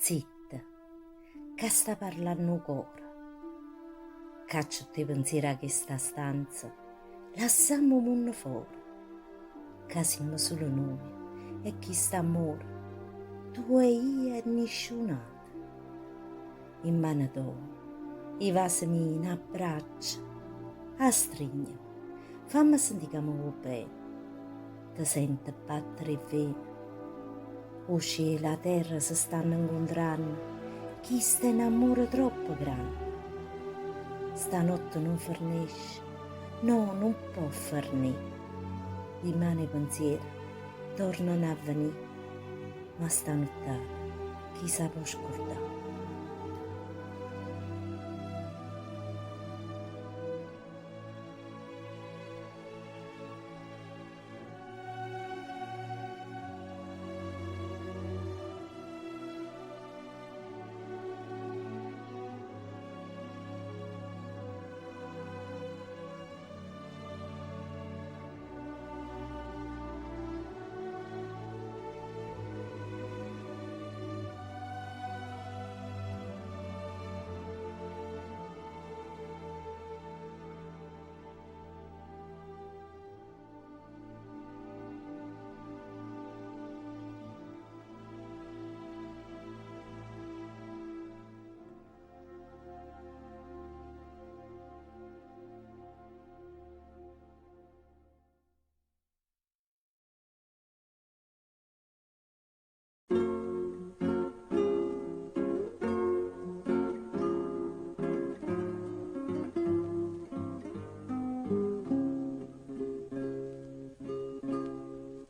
zitta, che sta parlando cuore. Caccio te pensieri a questa stanza, lasciamo mondo fuori, che siamo solo noi e chi sta amore, tu e io e nessun'altra. In mano tua, i vasi mi in abbraccio, a stringere, fammi sentire che mi bene, ti sento battere il vento. O cielo e la terra si stanno incontrando, chi sta in amore troppo grande. Stanotte non fornisce, no, non può fornire. Rimane i pensieri, tornano a venire, ma stanotte chi sa può scordare.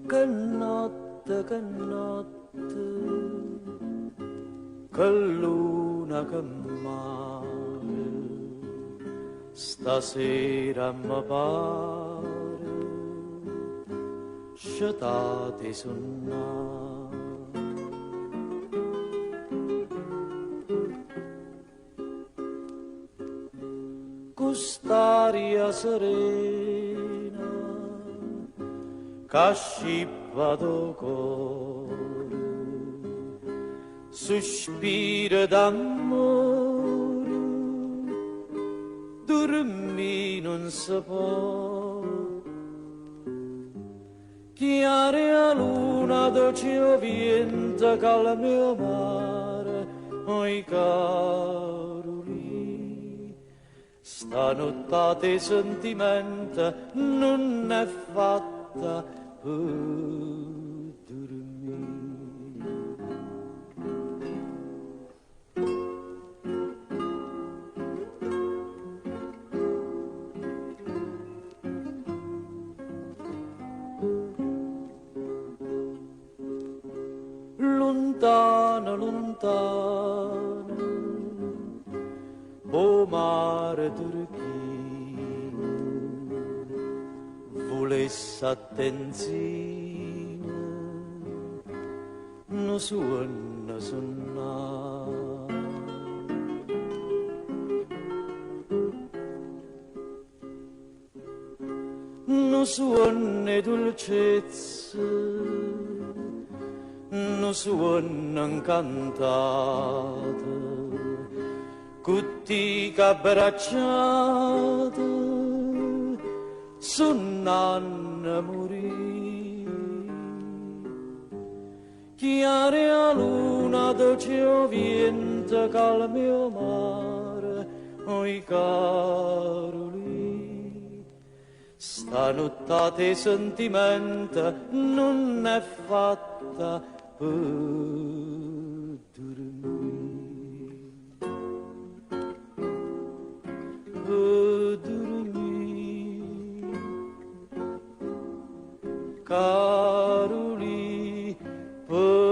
Che notte, che luna che mare, stasera mi pare, scetate suonare. Quest'aria serena, che scippa do cuore, sospiro d'amore, dormì non si può. Chiara luna, dolce vento, calma mio mare, oi caroli, stanotte sentimento non è fatta per dormire. Lontano, lontano, o mare turchino, volesse attenzione, non suona suonare. Non suona dolcezza, non suona cantate, tutti che abbracciate sono morire. Chiara luna, dolce vento, calma mio mare, oi caroli, stanotte sentimento non è fatta per dormire, per dormire, Caroli, per